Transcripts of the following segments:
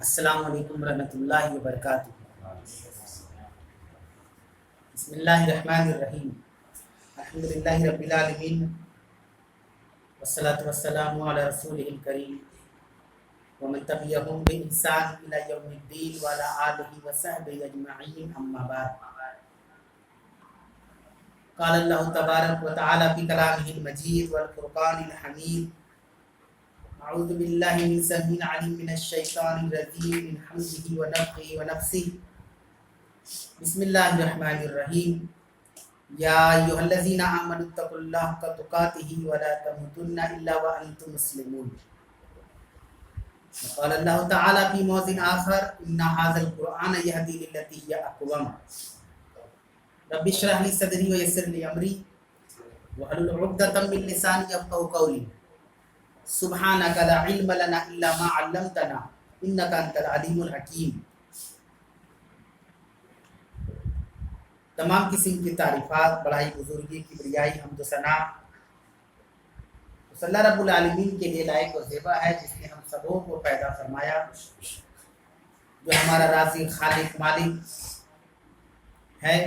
السلام علیکم ورحمۃ اللہ وبرکاتہ۔ بسم اللہ الرحمن الرحیم، الحمد للہ رب العالمین، والصلاة والسلام علی رسولہ الکریم ومن تبعهم بإحسان إلی یوم الدین وعلی آلہ وصحبہ اجمعین، اما بعد۔ قال اللہ تبارک وتعالی فی کلامہ المجید والفرقان الحمید، اعوذ باللہ من السمیع العلیم من الشیطان الرجیم من حمزہ ونفخہ ونفثہ، بسم اللہ الرحمن الرحیم، یا ایھا الذین آمنوا اتقوا اللہ حق تقاتہ ولا تموتن الا وانتم مسلمون۔ وقال اللہ تعالی فی موضع آخر، ان ھذا القرآن یہدی للتی ہی اقوم، رب اشرح لی صدری ویسر لی امری واحلل عقدۃ من لسانی یفقہوا قولی، سبحانک لا علم لنا الا ما علمتنا انک انت العلیم الحکیم۔ تمام قسم کی تعریفات، بڑائی، بزرگی، کبریائی، حمد و ثنا اس اللہ رب العالمین کے لیے لائق و زیبا ہے، جس نے ہم سبوں کو پیدا فرمایا، جو ہمارا رازق، خالق، مالک ہے،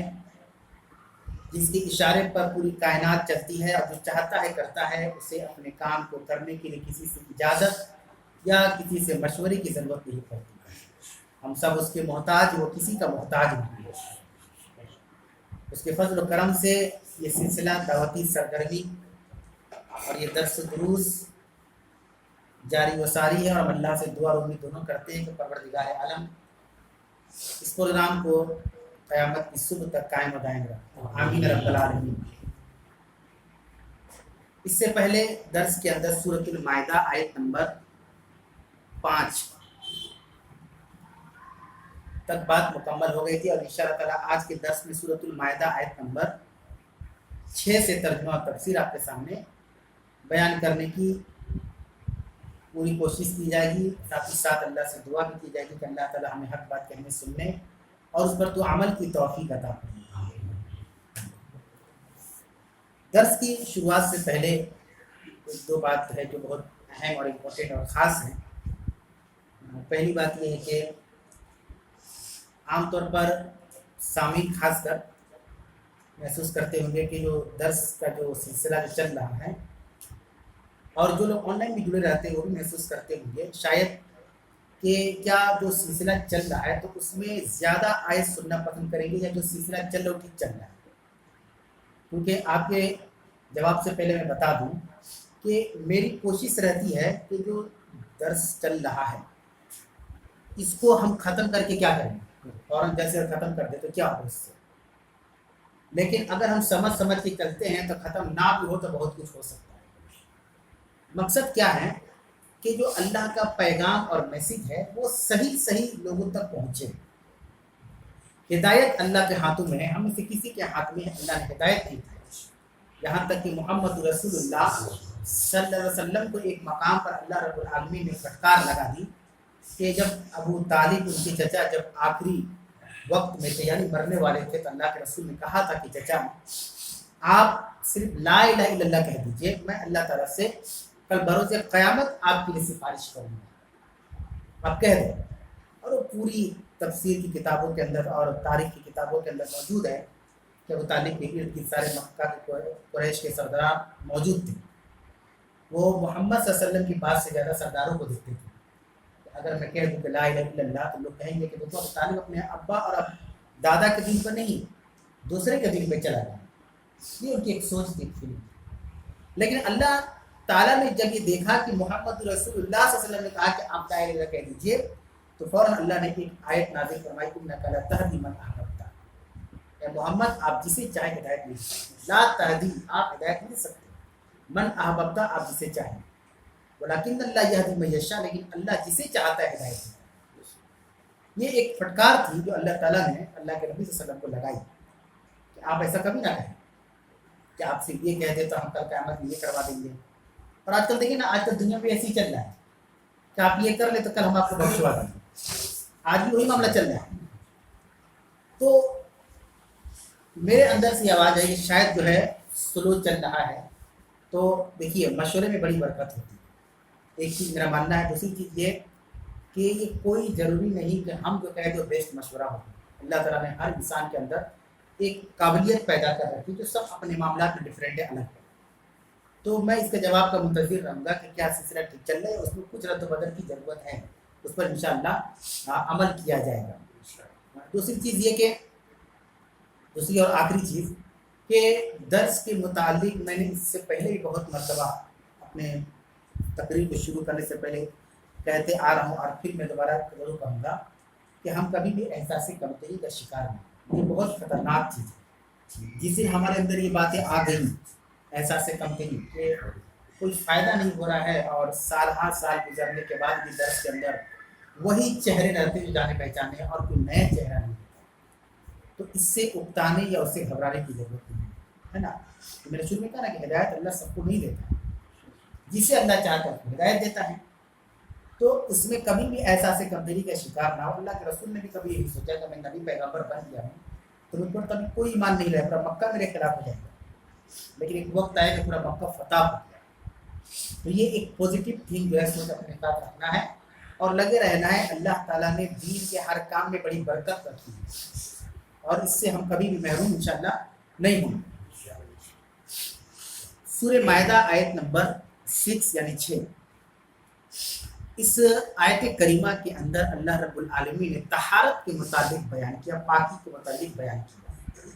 جس کے اشارے پر پوری کائنات چلتی ہے، اور جو چاہتا ہے کرتا ہے، اسے اپنے کام کو کرنے کے لیے کسی سے اجازت یا کسی سے مشورے کی ضرورت نہیں پڑتی۔ ہم سب اس کے محتاج، وہ کسی کا محتاج نہیں ہے۔ اس کے فضل و کرم سے یہ سلسلہ دعوتی سرگرمی اور یہ درس دروس جاری و ساری ہے، اور ہم اللہ سے دعا اور امید دونوں کرتے ہیں کہ پروردگار عالم اس پروگرام کو قیامت کی صبح تک قائم و دائم رکھے، آمین رب العالمین۔ اس سے پہلے درس کے اندر سورۃ المائدہ آیت نمبر 5 تک بات مکمل ہو گئی تھی، اور انشاءاللہ تعالیٰ آج کے درس میں سورۃ المائدہ آیت نمبر 6 سے ترجمہ اور تفسیر آپ کے سامنے بیان کرنے کی پوری کوشش کی جائے گی، ساتھ ہی ساتھ اللہ سے دعا بھی کی جائے گی کہ اللہ تعالیٰ ہمیں حق بات کہنے، سننے اور اس پر تو عمل کی توفیق عطا فرمائے۔ درس کی شروعات سے پہلے دو بات ہے جو بہت اہم اور امپورٹنٹ اور خاص ہیں۔ پہلی بات یہ ہے کہ عام طور پر سامعین خاص کر محسوس کرتے ہوں گے کہ جو درس کا جو سلسلہ چل رہا ہے، اور جو لوگ آن لائن بھی جڑے رہتے ہیں وہ بھی محسوس کرتے ہوں گے شاید کہ کیا جو سلسلہ چل رہا ہے تو اس میں زیادہ آیت سننا پسند کریں گے، یا جو سلسلہ چل رہا ہے ٹھیک چل رہا ہے؟ کیونکہ آپ کے جواب سے پہلے میں بتا دوں کہ میری کوشش رہتی ہے کہ جو درس چل رہا ہے اس کو ہم ختم کر کے کیا کریں، فوراً جیسے ختم کر دیں تو کیا ہو اس سے، لیکن اگر ہم سمجھ کے چلتے ہیں تو ختم نہ بھی ہو تو بہت کچھ ہو سکتا ہے۔ مقصد کیا ہے کہ جو اللہ کا پیغام اور میسج ہے وہ صحیح لوگوں تک پہنچے۔ ہدایت اللہ کے ہاتھوں میں ہے، ہم میں سے کسی کے ہاتھ میں اللہ نے ہدایت نہیں دی، یہاں تک کہ محمد رسول اللہ صلی اللہ علیہ وسلم کو ایک مقام پر اللہ رب العالمین نے پھٹکار لگا دی کہ جب ابو طالب ان کے چچا جب آخری وقت میں تھے، یعنی مرنے والے تھے، تو اللہ کے رسول نے کہا تھا کہ چچا آپ صرف لا الہ الا اللہ کہہ دیجئے، میں اللہ تعالیٰ سے کل بروز قیامت آپ کے لیے سفارش کروں گا، آپ کہہ دیں۔ اور وہ پوری تفسیر کی کتابوں کے اندر اور تاریخ کی کتابوں کے اندر موجود ہے کہ ابو طالب کے ارد گرد سارے مکہ کے قریش کے سردار موجود تھے، وہ محمد صلی اللہ علیہ وسلم کی بات سے زیادہ سرداروں کو دیکھتے تھے۔ اگر میں کہہ دوں کہ لا الہ الا اللہ تو لوگ کہیں گے کہ دیکھو ابو طالب اپنے ابا اور دادا کے دین پر نہیں، دوسرے کے دین پہ چلا گیا، یہ ان کی ایک سوچ تھی، فیلنگ۔ لیکن اللہ تعالیٰ نے جب یہ دیکھا کہ محمد رسول اللہ صلی اللہ علیہ وسلم نے کہا کہ آپ لا الہ الا اللہ کہہ دیجیے، تو فوراً اللہ نے ایک آیت نازل فرمائی، انک لا تہدی من احببت، اے محمد آپ جسے چاہے ہدایت نہیں سکتے، لا تہدی آپ ہدایت نہیں سکتے، من احببت آپ جسے چاہیں، ولکن اللہ یہدی من یشاء، لیکن اللہ جسے چاہتا ہے ہدایت دیتا ہے۔ یہ ایک پھٹکار تھی جو اللہ تعالیٰ نے اللہ کے نبی صلی اللہ علیہ وسلم کو لگائی کہ آپ ایسا کبھی نہ کہیں کہ آپ صرف یہ کہہ دیں تو ہم کل قیامت میں یہ کروا دیں گے۔ اور آج کل دیکھیں نا، آج کل دنیا میں ایسے ہی چل رہا ہے کہ آپ یہ کر لیں تو کل ہم آپ کو بخشوا دیں گے، آج بھی وہی معاملہ چل رہا ہے۔ تو میرے اندر سے آواز ہے کہ شاید جو ہے سلو چل رہا ہے، تو دیکھیے مشورے میں بڑی برکت ہوتی ہے، ایک چیز میرا ماننا ہے۔ دوسری چیز یہ کہ یہ کوئی ضروری نہیں کہ ہم جو کہیں جو بیسٹ مشورہ ہو. اللہ تعالیٰ نے ہر انسان کے اندر ایک قابلیت پیدا کر رکھی جو سب اپنے معاملات میں ڈفرینٹ ہے، الگ ہے. تو میں اس کے جواب کا منتظر رہوں گا کہ کیا سلسلہ ٹھیک چل رہا ہے، اس میں کچھ رد و بدل کی ضرورت ہے، اس پر انشاءاللہ عمل کیا جائے گا. دوسری چیز یہ کہ دوسری اور آخری چیز کہ درس کے متعلق میں نے اس سے پہلے ہی بہت مرتبہ اپنے تقریر کو شروع کرنے سے پہلے کہتے آ رہا ہوں، اور پھر میں دوبارہ ضرور کہوں گا کہ ہم کبھی بھی احساس کمتری کا شکار نہیں. یہ بہت خطرناک چیز ہے جسے ہمارے اندر یہ باتیں آ گئی، احساس کمتری کہ کوئی فائدہ نہیں ہو رہا ہے، اور سال ہر سال گزرنے کے بعد بھی درس کے اندر وہی چہرے رہتے جو جانے پہچانے، اور کوئی نیا چہرہ نہیں. تو اس سے اکتانے یا اس سے گھبرانے کی ضرورت نہیں ہے نا. تو میں نے شروع میں کہا نا کہ ہدایت اللہ سب کو نہیں دیتا، جسے اللہ چاہتا ہے ہدایت دیتا ہے. تو اس میں کبھی بھی احساس کمتری کا شکار نہ ہو. اللہ کے رسول نے بھی کبھی یہی سوچا کہ میں نبی پیغمبر بن گیا ہوں تو مجھ پر کبھی کوئی ایمان نہیں رہے، پورا مکہ میرے خلاف ہو جائے گا، لیکن ایک وقت آئے کہ پورا مکہ فتح ہو گیا. تو یہ ایک پازیٹیو تھنگ جو ہے سوچ اپنے ساتھ رکھنا ہے اور لگے رہنا ہے. اللہ تعالیٰ نے دین کے ہر کام میں بڑی برکت رکھی ہے، اور اس سے ہم کبھی بھی محروم انشاءاللہ نہیں ہوں. سورہ مائدہ آیت نمبر 6 یعنی 6، اس آیت کریمہ کے اندر اللہ رب العالمین نے طہارت کے متعلق بیان کیا، پاکی کے متعلق بیان کیا.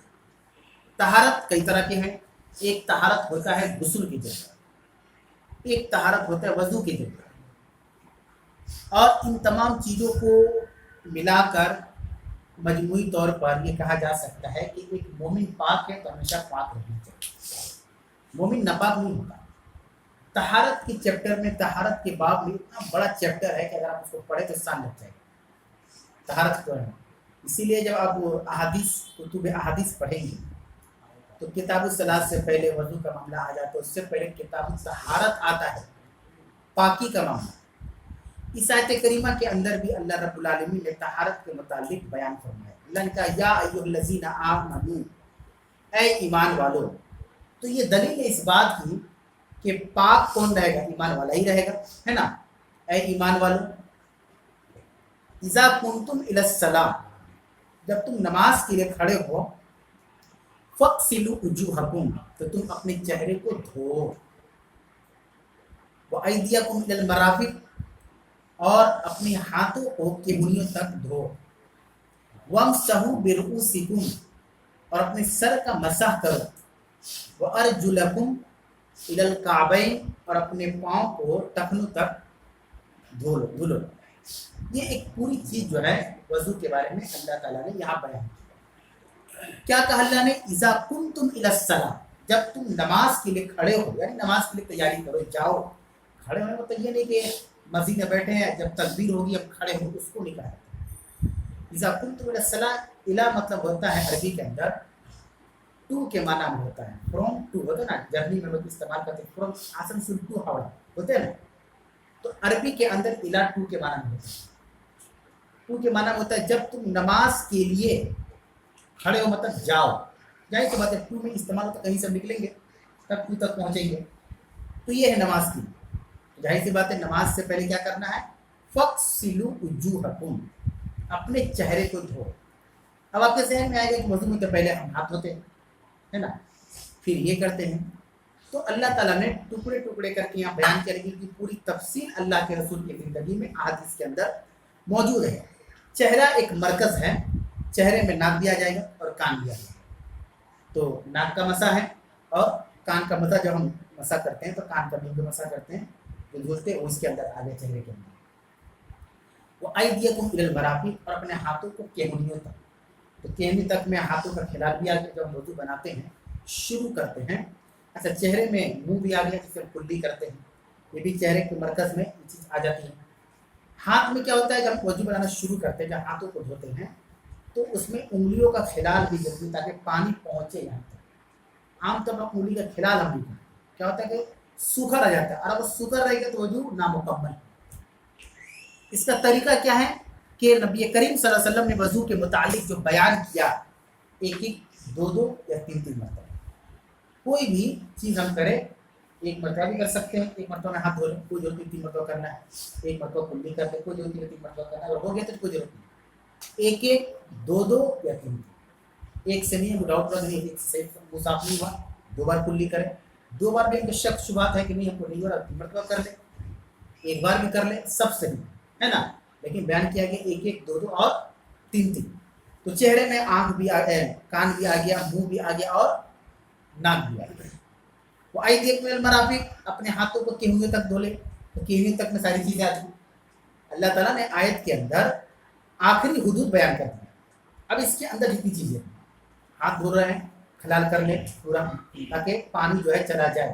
طہارت کئی طرح کے ہیں. ایک طہارت ہوتا ہے غسل کی جگہ، ایک طہارت ہوتا ہے وضو کی جگہ، اور ان تمام چیزوں کو ملا کر مجموعی طور پر یہ کہا جا سکتا ہے کہ ایک مومن پاک ہے تو ہمیشہ پاک رہنا چاہیے، مومن ناپاک نہیں ہوتا. طہارت کے چیپٹر میں، طہارت کے باب میں اتنا بڑا چیپٹر ہے کہ اگر آپ اس کو پڑھیں تو سال لگ جائے گا طہارت کو. اسی لیے جب آپ احادیث کتب احادیث پڑھیں گے تو کتاب الصلاۃ سے پہلے وضو کا معاملہ آ جاتا ہے، اس سے پہلے کتاب طہارت آتا ہے، پاکی کا معاملہ. اس آیت کریمہ کے اندر بھی اللہ رب العالمین نے طہارت کے متعلق بیان فرمایا. اللہ نے کہا یا ایھا الذین آمنوا، اے ایمان والو. تو یہ دلیل ہے اس بات کی کہ پاک کون رہے گا؟ ایمان والا ہی رہے گا، ہے نا. اے ایمان والو، اذا کنتم الی الصلاۃ، جب تم نماز کے لیے کھڑے ہو، فاغسلوا وجوہکم، تو تم اپنے چہرے کو دھو، وایدیکم الی المرافق، اور اپنے ہاتھوں کو کہنیوں تک دھو، وامسحوا برؤوسکم، اور اپنے سر کا مسح کرو، وارجلکم الی الکعبین، اور اپنے پاؤں کو ٹخنوں تک دھو لو. یہ ایک پوری چیز جو ہے وضو کے بارے میں اللہ تعالیٰ نے یہاں بیان کیا. کیا کہا اللہ نے؟ اذا کنتم الی الصلاۃ، جب تم نماز کے لیے کھڑے ہو، یعنی نماز کے لیے تیاری کرو، جاؤ. کھڑے ہونے مطلب یہ نہیں کہ مسجد میں بیٹھے ہیں جب تکبیر ہوگی اب کھڑے ہو، اس کو نہیں کہا. اذا کنتم الی الصلاۃ، الی مطلب ہوتا ہے عربی کے اندر ٹو کے معنی میں ہوتا ہے، فرام ٹو ہوتا ہے نا، جرنی میں لوگ استعمال کرتے ہیں، فرام آسنسول ٹو ہاوڑا ہوتے ہیں نا. تو عربی کے اندر الی ٹو کے معنی میں ہوتا ہے. ٹو کے معنی میں ہوتا ہے جب تم نماز کے لیے کھڑے ہو، مطلب جاؤ. ظاہر سی بات ہے ٹو میں استعمال ہوتا ہے، کہیں سے نکلیں گے تب ٹو تک پہنچیں گے. تو یہ ہے نماز کی. ظاہر سی بات ہے نماز سے پہلے کیا کرنا ہے؟ فاغسلوا وجوہکم، اپنے چہرے کو دھو. اب آپ کے ذہن میں آئے گا کہ وضو میں تو پہلے ہم ہاتھ دھوتے ہیں، ہے نا، پھر یہ کرتے ہیں. تو اللہ تعالیٰ نے ٹکڑے ٹکڑے کر کے یہاں بیان کیا کہ پوری تفصیل اللہ کے رسول کی زندگی میں احادیث کے اندر موجود ہے. چہرہ ایک مرکز ہے، چہرے میں ناک دیا جائے گا اور کان دیا جائے گا. تو ناک کا مسح ہے، اور کان کا مسح جب ہم مسح کرتے ہیں تو کان کا بھی مسح کرتے ہیں، جو دھوتے ہیں اس کے اندر آگے چہرے کے اندر. وہ ایدیکم الی المرافق، اور اپنے ہاتھوں کو کہنیوں تک. تو کہنی تک میں ہاتھوں کا کھلا بھی آ گیا جب ہم وضو بناتے ہیں شروع کرتے ہیں. اچھا چہرے میں منہ بھی آ گیا جسے ہم کلی کرتے ہیں، یہ بھی چہرے کے مرکز میں یہ چیز آ جاتی ہے. ہاتھ میں کیا ہوتا ہے؟ جب وضو بنانا شروع کرتے ہیں، جب ہاتھوں کو دھوتے ہیں تو اس میں انگلیوں کا کھلال بھی ضروری تاکہ پانی پہنچے یہاں تک. عام طور پر انگلی کا کھلال ہم نہیں کرتے، کیا ہوتا ہے کہ سوکھا رہ جاتا ہے، اور اگر سوکھا رہے گا تو وضو نامکمل. اس کا طریقہ کیا ہے کہ نبی کریم صلی اللہ علیہ وسلم نے وضو کے متعلق جو بیان کیا، ایک ایک دو یا تین مرتبہ. کوئی بھی چیز ہم کریں ایک مرتبہ بھی کر سکتے ہیں، ایک مرتبہ میں ہاتھ دھو لیں، کوئی ضرورت نہیں 3 مرتبہ کرنا ہے، ایک مرتبہ کلی کر لیں، کوئی ضرورت نہیں 3 مرتبہ کرنا ہے، اور ہو گیا تو کوئی ضرورت نہیں، ایک ایک 2 یا 3، ایک سے نہیں ڈاؤٹ نہیں، ایک سے وہ صاف نہیں ہوا 2 بار کلی کریں، 2 بار بھی ان کا شک شبہات ہے کہ نہیں ہم کو نہیں ہو رہا 3 مرتبہ کر لیں، ایک بار بھی کر لیں، سب صحیح ہے نا، لیکن بیان کیا گیا ایک ایک 2 اور 3 تو چہرے میں آنکھ بھی کان بھی آ گیا، منہ بھی آ گیا اور ناک بھی آ گیا۔ وہ ایدیکم الی المرافق، اپنے ہاتھوں کو کہنیوں تک دھو لے، تو کہنیوں تک میں ساری چیزیں آتی ہیں۔ اللہ تعالیٰ نے آیت کے اندر آخری حدود بیان کر دیا، اب اس کے اندر جتنی چیزیں ہاتھ دھو رہے ہیں حلال کر لیں پورا، تاکہ پانی جو ہے چلا جائے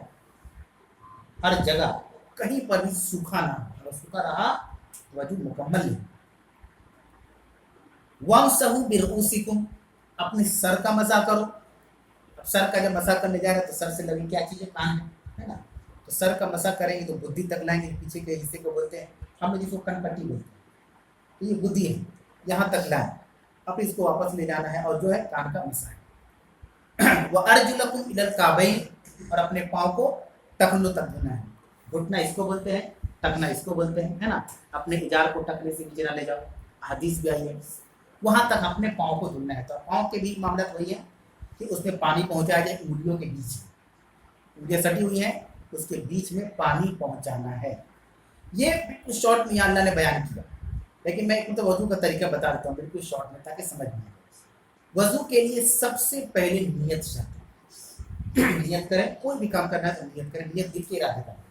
ہر جگہ، کہیں پر بھی سوکھا نہ ہو، اگر سوکھا رہا وضو مکمل نہیں۔ وَامْسَحُوا بِرُؤُوسِكُمْ، اپنے سر کا مسح کرو۔ اب سر کا جب مسح کرنے جا رہے ہیں تو سر سے لگی کیا چیز ہے؟ کان ہے نا، تو سر کا مسح کریں گے تو بدھی تک لائیں گے، پیچھے کے حصے کو بولتے ہیں ہم لوگ جس کو کن پٹی بولتے ہیں، تو یہ بدھی ہے، یہاں تک لائیں، اب اس کو واپس لے جانا ہے، اور جو ہے کان کا مسح ہے۔ وَأَرْجُلَكُمْ إِلَى الْكَعْبَيْنِ، اور اپنے پاؤں کو ٹخنوں تک دھونا ہے، گھٹنا اس کو بولتے ہیں، ٹکنا اس کو بولتے ہیں، ہے نا، اپنے اجار کو ٹکنے سے نیچے نہ لے جاؤ، حدیث بھی آئی ہے، وہاں تک اپنے پاؤں کو دھلنا ہے۔ تو پاؤں کے بھی معاملات وہی ہے کہ اس میں پانی پہنچایا جائے، انگلیوں کے بیچ میں انگلیاں سٹی ہوئی ہیں، اس کے بیچ میں پانی پہنچانا ہے۔ یہ بالکل شارٹ میں اللہ نے بیان کیا، لیکن میں ایک وضو کا طریقہ بتا دیتا ہوں بالکل شارٹ میں تاکہ سمجھ میں آئے۔ وضو کے لیے سب سے پہلے نیت شرط ہے، نیت کریں، کوئی بھی کام کرنا ہے تو نیت کریں، نیت دل کے ارادے کریں،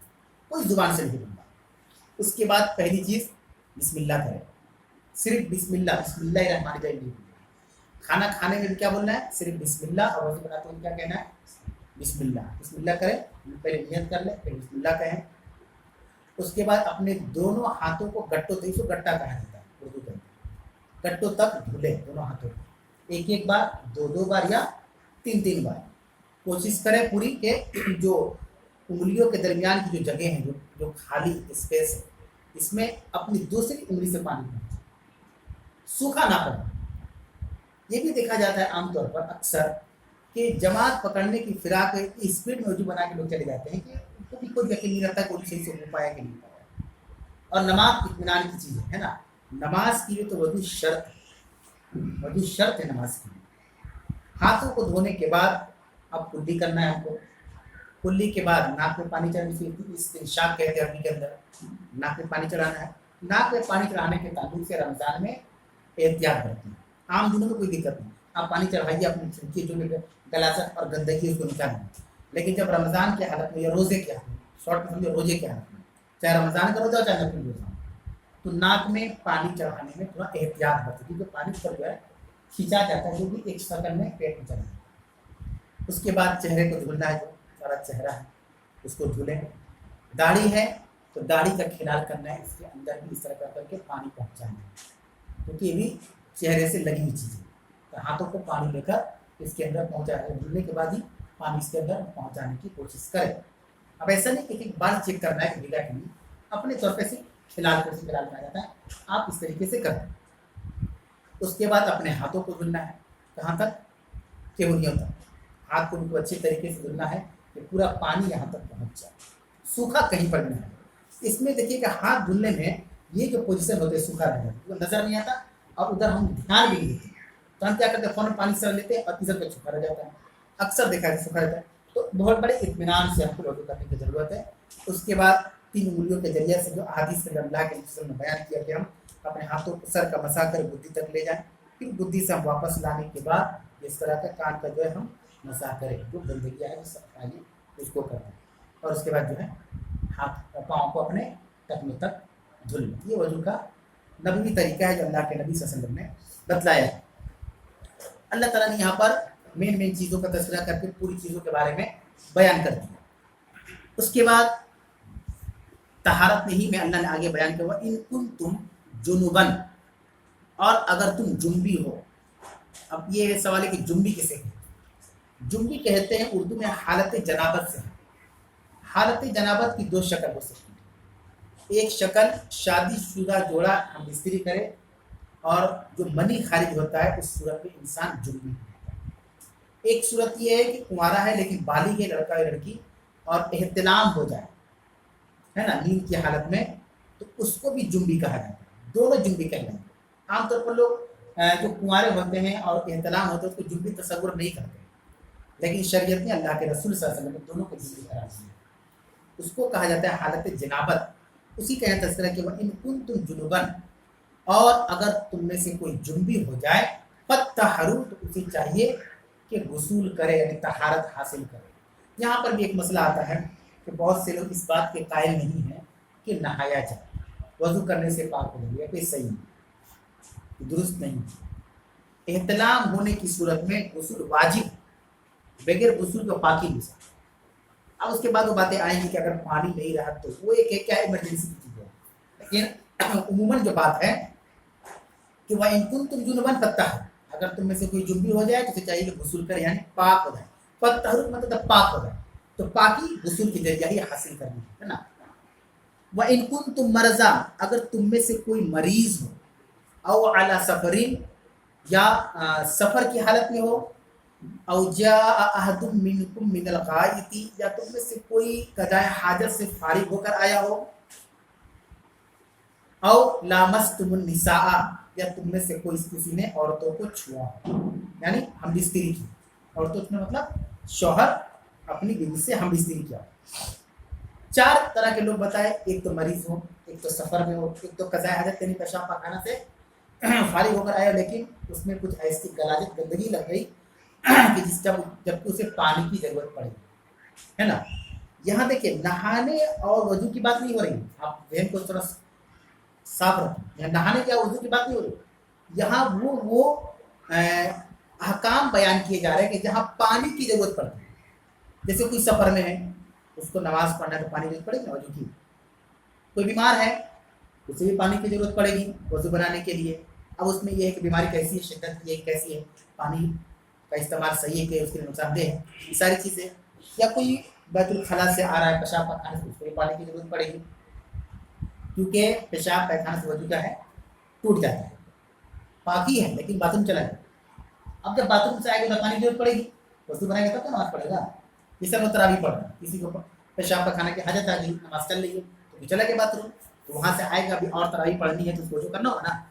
کوئی زبان سے نہیں بولنا۔ اس کے بعد پہلی چیز بسم اللہ کریں، صرف بسم اللہ الرحمن الرحیم۔ کھانا کھانے میں بھی کیا بولنا ہے؟ صرف بسم اللہ، اور وضو بناتے ہوئے کیا کہنا ہے؟ بسم اللہ کریں، پہلے نیت کر لیں، پھر بسم اللہ کہیں۔ اس کے بعد اپنے دونوں ہاتھوں کو گٹوں تک، اس کو گٹا کہا جاتا ہے اردو کے اندر، گٹوں تک دھلے دونوں ہاتھوں کو، ایک ایک بار، 2 بار یا 3 بار۔ کوشش کریں پوری کہ جو انگلیوں کے درمیان کی جو جگہ ہیں، جو خالی اسپیس ہے، اس میں اپنی دوسری انگلی سے پانی پہنچے، سوکھا نہ پڑے۔ یہ بھی دیکھا جاتا ہے عام طور پر اکثر کہ جماعت پکڑنے کی فراق اسپیڈ میں وضو بنا کے لوگ چلے جاتے ہیں کہ ان کو بھی کوئی یقین نہیں رہتا کوئی صحیح سے ہو پایا کہ نہیں پایا۔ اور نماز اطمینان کی چیز ہے نا، نماز کے لیے تو وضو شرط ہے، وضو شرط ہے نماز کے لیے۔ ہاتھوں کو دھونے کے بعد اب کلی کرنا ہے ہم کو، کلی کے بعد ناک میں پانی چڑھانے سے استنشاق کہتے ہیں عربی کے اندر، ناک میں پانی چڑھانا ہے۔ ناک میں پانی چڑھانے کے تعلق سے رمضان میں احتیاط برتیں، عام دنوں میں کوئی دقت نہیں، آپ پانی چڑھائیے اپنی چھڑکی جو غلاظت اور گندگی اس کو نکالیں، لیکن جب رمضان کی حالت میں یا روزے کی حالت میں، شارٹ میں سمجھو روزے کی حالت میں، چاہے رمضان کا روزہ ہو چاہے نفل روزہ ہو، تو ناک میں پانی چڑھانے میں تھوڑا احتیاط برتیں، کیونکہ پانی پر جو ہے کھینچا جاتا ہے، جو بھی ایک سیکنڈ میں پیٹ میں چلا جاتا ہے۔ اس کے بعد چہرے کو دھلنا ہے، جو سارا چہرہ ہے اس کو دھلیں۔ داڑھی ہے تو داڑھی کا خیال کرنا ہے، اس کے اندر بھی اس طرح کر کے پانی پہنچانا ہے، کیونکہ یہ بھی چہرے سے لگی ہوئی چیز ہے، تو ہاتھوں کو پانی لے کر اس کے اندر پہنچانا ہے، دھلنے کے بعد ہی پانی اس کے اندر پہنچانے کی کوشش کریں۔ اب ایسا نہیں کہ ایک بار چیک کرنا ہے کہ بھیگا کہ نہیں، اپنے طور پہ سے کھلال کر سے کھلال کہا جاتا ہے، آپ اس طریقے سے کریں۔ اس کے بعد اپنے ہاتھوں کو دھلنا ہے، کہاں تک؟ کہنیوں تک، ہاتھ کو بالکل اچھے طریقے سے دھلنا ہے کہ پورا پانی یہاں تک پہنچ جائے، سوکھا کہیں پر نہیں ہے۔ اس میں دیکھیے کہ ہاتھ دھلنے میں یہ جو پوزیشن ہوتے ہیں سوکھا رہ جاتا ہے، نظر نہیں آتا، اور ادھر ہم دھیان بھی نہیں دیتے، تو ہم کیا کرتے ہیں فوراً پانی سے لیتے ہیں اور ادھر پہ سوکھا رہ جاتا ہے، اکثر دیکھا ہے سوکھا رہتا ہے۔ تو بہت بڑے اطمینان سے ہم کو وضو کرنے کی ضرورت ہے۔ اس کے بعد 3 انگلیوں کے ذریعے سے جو احادیث میں اللہ کے رسول نے بیان کیا کہ ہم اپنے ہاتھوں کو سر کا مسا کر بدھی تک لے جائیں، پھر بدھی سے ہم واپس لانے کے بعد اس طرح کا کان کا جو ہے ہم مسا کریں، جو گندگیاں ہے صفائی اس کو کریں، اور اس کے بعد جو ہے ہاتھ پاؤں کو اپنے ٹخنوں تک دھل لیں۔ یہ وضو کا نبوی طریقہ ہے جو اللہ کے نبی صلی اللہ علیہ وسلم نے بتلایا ہے۔ اللہ تعالیٰ نے یہاں پر مین چیزوں کا تذکرہ کر کے پوری چیزوں کے بارے میں بیان کر دیا۔ اس کے بعد طہارت میں ہی میں اللہ نے آگے بیان کیا، ان کنتم جنبا، اور اگر تم جنبی ہو۔ اب یہ سوال ہے کہ جنبی کسے کہتے ہیں؟ جنبی کہتے ہیں اردو میں حالت جنابت سے۔ حالت جنابت کی 2 شکل ہو سکتی ہیں، ایک شکل شادی شدہ جوڑا ہم بستری کرے اور جو منی خارج ہوتا ہے اس صورت میں انسان جنبی ہوتا ہے۔ ایک صورت یہ ہے کہ کنوارا ہے لیکن بالغ ہے لڑکا یا لڑکی، اور احتلام ہو جائے، ہے نا، نیند کی حالت میں، تو اس کو بھی جنبی کہا جاتا ہے، دونوں جنبی کہہ جاتے ہیں۔ عام طور پر لوگ جو کنوارے ہوتے ہیں اور احتلام ہوتا ہے اس کو جنبی تصور نہیں کرتے، لیکن شریعت نے اللہ کے رسول صلی اللہ علیہ وسلم نے دونوں کو جنبی قرار دیا، اس کو کہا جاتا ہے حالت جنابت۔ اسی کا یہ تذکرہ کہ وَإِن كُنتُمْ جُنُبًا، اور اگر تم میں سے کوئی جنبی ہو جائے، فَاتَّحَرُوا، تو اسے چاہیے کہ غسول کرے، یعنی طہارت حاصل کرے۔ یہاں پر بھی ایک مسئلہ آتا ہے کہ بہت سے لوگ اس بات کے قائل نہیں ہیں کہ نہایا جائے، وضو کرنے سے پاک ہو جائے، یہ صحیح نہیں، درست نہیں۔ احتلام ہونے کی صورت میں غسل واجب، بغیر غسل کو پاکی نہیں سکتا۔ اب اس کے بعد وہ باتیں آئیں گی کہ اگر پانی نہیں رہا تو وہ ایک کیا ایمرجنسی کی چیز ہے، لیکن عموماً جو بات ہے کہ وَإِن كُنتُمْ جُنُبًا فَاتَّحَرُوا، اگر تم میں سے کوئی جنبی ہو جائے تو اسے چاہیے کہ غسل کرے، یعنی پاک ہو جائے۔ فَاتَّحَرُوا مطلب پاک ہو جائے، تو پاکی غسل کے ذریعے ہی حاصل کرنی ہے نا۔ وَإِن كُنتُم مَرْضَىٰ، اگر تم میں سے کوئی مریض ہو، او علی سفرین، یا سفر کی حالت میں ہو، او جاء احد منکم من الغائط، یا تم میں سے کوئی قضاء حاجت سے فارغ ہو کر آیا ہو، او لامستم النساء، یا تم میں سے کوئی کسی نے عورتوں کو چھوا ہو، یعنی ہم بستری کی، عورتوں میں مطلب شوہر اپنی بیوی سے ہم بستری کیا۔ چار طرح کے لوگ بتائے، ایک تو مریض ہو، ایک تو سفر میں ہو، ایک تو قضاء حاجت یعنی پیشاب پاخانہ سے فارغ ہو کر آیا لیکن اس میں کچھ ایسی غلاظت گندگی لگ گئی کہ جب اسے پانی کی ضرورت پڑے، ہے نا۔ یہاں دیکھیں نہانے اور وضو کی بات نہیں ہو رہی، آپ ذہن کو تھوڑا صاف رکھیں، یہاں نہانے کیا وضو کی بات نہیں ہو رہی، یہاں وہ احکام بیان کیے جا رہے ہیں کہ جہاں پانی کی ضرورت پڑتی ہے، جیسے کوئی سفر میں ہے اس کو نماز پڑھنا ہے تو پانی کی ضرورت پڑے گی نا وضو کی، کوئی بیمار ہے اسے بھی پانی کی ضرورت پڑے گی وضو بنانے کے لیے۔ اب اس میں یہ ہے کہ بیماری کیسی ہے، شدت کی ہے کیسی ہے، پانی کا استعمال صحیح ہے کہ اس کے لیے نقصان دہ ہے، یہ ساری چیزیں، یا کوئی بیت الخلاء سے آ رہا ہے پیشاب پاخانے سے، اس کو بھی پانی کی ضرورت پڑے گی، کیونکہ پیشاب پیخانہ سے وضو کیا ہے، ٹوٹ جاتا ہے، پاکی ہے لیکن باتھ روم چلا ہے، اب جب باتھ روم سے آئے گا تو پانی کی ضرورت پڑے گی، وضو بنائے گا تب تو نماز پڑھے گا۔ جس طرح تراویح پڑھ رہا ہے، کسی کو پیشاب پاخانہ کی حاجت آ گئی، نماز چل رہی ہے تو چلا گیا باتھ روم، تو وہاں سے آئے گا ابھی اور تراویح پڑھنی ہے تو اس کو جو کرنا ہوگا نا۔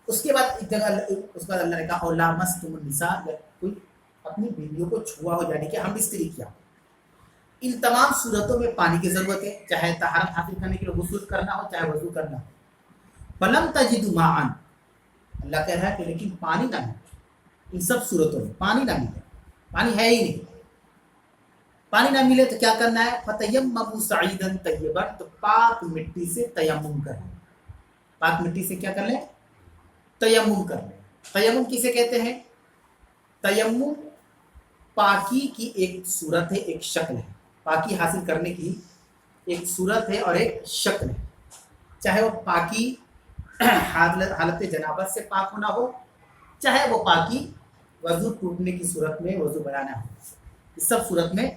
اس کے بعد ایک جگہ اس کے بعد اللہ نے کہا اور لامستم النساء، کوئی اپنی بیویوں کو چھوا ہو یعنی کہ ہم بستری کیا۔ ان تمام صورتوں میں پانی کی ضرورت ہے، چاہے طہارت حاصل کرنے کے لیے غسل کرنا ہو چاہے وضو کرنا ہو۔ فلم تجدوا ماء، اللہ کہہ رہا ہے کہ لیکن پانی نہ ملے، ان سب صورتوں میں پانی نہ ملے، پانی ہے ہی نہیں، پانی نہ ملے تو کیا کرنا ہے، فتیمموا صعیدا طیبا، تو پاک مٹی سے تیمم کر لیں، پاک مٹی سے کیا کر لیں، تیمم کر لیں۔ تیمم کسے کہتے ہیں، تیمم پاکی کی ایک صورت ہے، ایک شکل ہے، پاکی حاصل کرنے کی ایک صورت ہے اور ایک شکل ہے، چاہے وہ پاکی حالت جنابت سے پاک ہونا ہو، چاہے وہ پاکی وضو ٹوٹنے کی صورت میں وضو بنانا ہو، اس سب صورت میں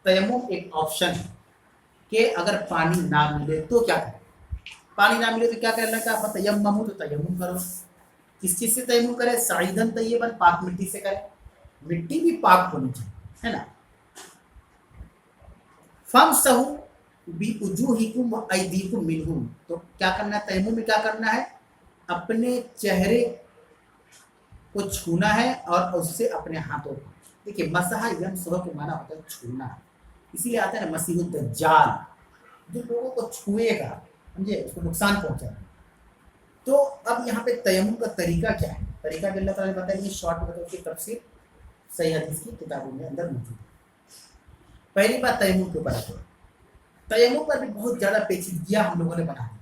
تیمم ایک آپشن ہے کہ اگر پانی نہ ملے تو کیا کریں، پانی نہ ملے تو کیا کرنا کا، فتیمموا، تو تیمم کرو، کس چیز سے تیمم کرے، صعیدا طیبا، پاک مٹی سے کرے، مٹی بھی پاک ہونی چاہیے، ہے نا۔ فامسحوا بوجوہکم وایدیکم منہ، تو کیا کرنا ہے تیمم میں، کیا کرنا ہے، اپنے چہرے کو چھونا ہے اور اس سے اپنے ہاتھوں کو، دیکھیے مسح یمسح کے معنی ہوتا ہے چھونا، اسی لیے آتا ہے نا مسیح الدجال، جو لوگوں کو چھوئے گا سمجھے اس کو نقصان پہنچائے گا۔ تو اب یہاں پہ تیمم کا طریقہ کیا ہے، طریقہ بھی اللہ تعالیٰ نے بتایا، یہ شارٹ میں اس کی تفسیر صحیح حدیث کی کتابوں میں اندر موجود ہے۔ پہلی بات تیمم کے اوپر ہے، تیمم پر بھی بہت زیادہ پیچیدگیاں ہم لوگوں نے بنا دی،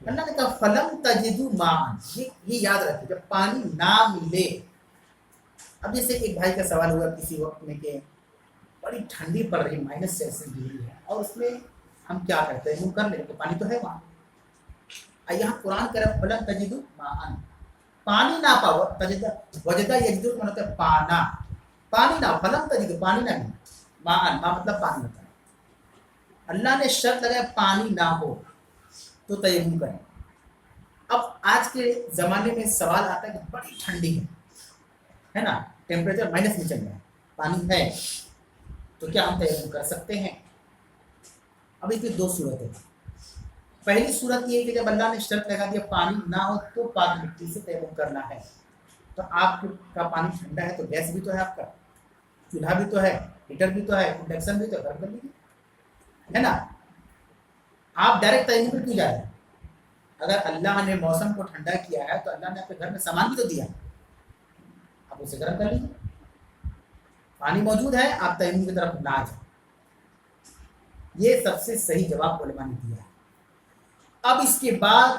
اللہ نے کہا فلم تجدوا ماء، یہ یاد رکھیں جب پانی نہ ملے، اب جیسے ایک بھائی کا سوال ہوا کسی وقت میں کہ بڑی ٹھنڈی پڑ رہی ہے، -6 ڈگری ہے، اور اس میں ہم کیا کرتے ہیں، کر لیں تو پانی تو ہے وہاں، یہاں قرآن کہہ رہا ہے فلم تجدوا ماء، پانی نہ پاؤ، تجدہ وجدہ یجدو کا مطلب پانا، پانی نہ، فلم تجدوا پانی نہ ملے، ماء مطلب پانی ہوتا ہے، اللہ نے شرط لگایا پانی نہ ہو تو تیمم کریں۔ اب آج کے زمانے میں سوال آتا ہے کہ بڑی ٹھنڈی ہے نا، ٹیمپریچر مائنس میں چل رہا ہے، پانی ہے تو کیا ہم تیمم کر سکتے ہیں؟ اب اس میں دو صورتیں. پہلی صورت یہ ہے کہ جب اللہ نے شرط لگا دیا پانی نہ ہو تو پاک مٹی سے تیمم کرنا ہے. تو آپ کا پانی ٹھنڈا ہے تو گیس بھی تو ہے، آپ کا چولہا بھی تو ہے، ہیٹر بھی تو ہے، انڈکشن بھی تو ہے، گرم کر لیجیے، ہے نا. آپ ڈائریکٹ تیمم پہ کیوں جا رہے ہیں؟ اگر اللہ نے موسم کو ٹھنڈا کیا ہے تو اللہ نے آپ کے گھر میں سامان بھی تو دیا، آپ اسے گرم کر لیجیے. پانی موجود ہے، آپ تیمم کی طرف نہ جائیں. یہ سب سے صحیح جواب علماء نے دیا ہے. اب اس کے بعد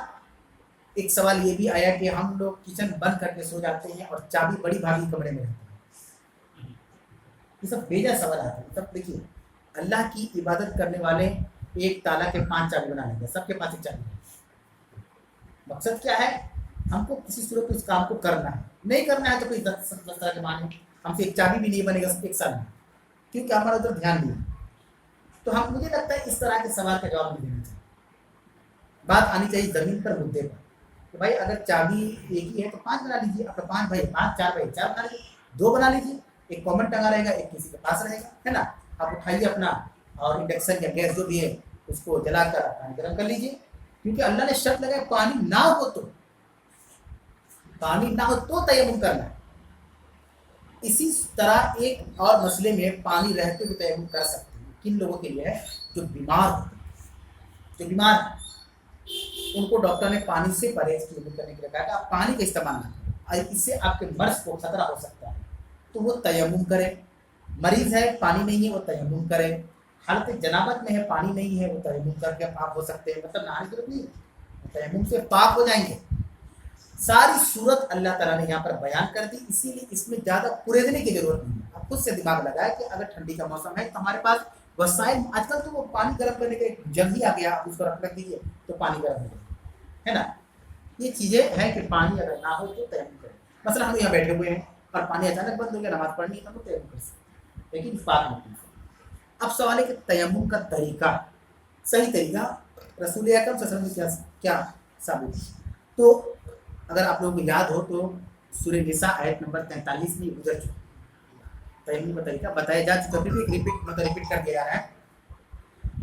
ایک سوال یہ بھی آیا کہ ہم لوگ کچن بند کر کے سو جاتے ہیں اور چابی بڑی بھابھی کمرے میں رہتی ہے. یہ سب بیجا سوال آتا ہے. سب دیکھیے، اللہ کی عبادت کرنے والے ایک تالا کے 5 چابی بنا لیں گے، سب کے پاس ایک چابی ہے. مقصد کیا ہے؟ ہم کو کسی صورت اس کام کو کرنا ہے، نہیں کرنا ہے تو کوئی 10 طرح کے معنی ہم سے ایک چابی بھی نہیں بنے گا ایک سال میں، کیونکہ ہمارا ادھر دھیان نہیں ہے. تو ہم مجھے لگتا ہے اس طرح کے سوال کا جواب نہیں دینا چاہیے. بات آنی چاہیے زمین پر مدعے پر کہ بھائی اگر چابی ایک ہی ہے تو 5 بنا لیجیے. اپنا 5 بھائی 5، 4 بھائی 4 بنا لیجیے، 2 بنا لیجیے. ایک کامن ٹنگا رہے گا، ایک کسی کے پاس رہے گا، ہے نا. آپ اٹھائیے اپنا اور انڈکشن یا گیس جو بھی ہے اس کو جلا کر پانی گرم کر لیجیے. کیونکہ اللہ نے شرط لگایا پانی نہ ہو تو تیمم کرنا ہے. اسی طرح ایک اور مسئلے میں پانی رہتے ہوئے تیمم کر سکتے ہیں. کن لوگوں کے لیے ہے؟ جو بیمار ہوتے ہیں. جو بیمار ان کو ڈاکٹر نے پانی سے پرہیز کرنے کے لیے کہا کہ آپ پانی کا استعمال نہ کریں، اس سے آپ کے مرض کو خطرہ ہو سکتا ہے. تو وہ تیمم کرے. مریض ہے پانی نہیں ہے وہ تیمم کرے. حالت جنابت میں ہے پانی نہیں ہے وہ تیمم کر کے پاک ہو سکتے ہیں. مطلب نہانے کی ضرورت نہیں ہے، تیمم سے پاک ہو جائیں گے. ساری صورت اللہ تعالیٰ نے یہاں پر بیان کر دی. اسی لیے اس میں زیادہ کریدنے کی ضرورت نہیں ہے. آپ خود سے دماغ لگائے کہ اگر ٹھنڈی کا موسم ہے تو ہمارے پاس وسائل، آج کل تو وہ پانی گرم کرنے کا ایک جگ ہی آ گیا، آپ اس کو رکھ دیجیے تو پانی گرم ہو جائے، ہے نا. یہ چیزیں ہیں کہ پانی اگر نہ ہو تو تیمم کریں. مثلا ہم یہاں بیٹھے ہوئے ہیں اور پانی اچانک بند ہو گیا، نماز پڑھنی ہے تو ہم تیمم کر سکتے ہیں، لیکن پاک مٹی سے. اب سوال ہے کہ تیمم کا طریقہ، صحیح طریقہ رسول اکرم صلی اللہ علیہ وسلم نے کیا ثابت ہے. تو اگر آپ لوگوں کو یاد ہو تو سورہ نساء آیت نمبر 43 میں گزر چکا تیمم کا طریقہ بتایا جا چکا. پھر بھی ریپیٹ کر دیا جا رہا ہے.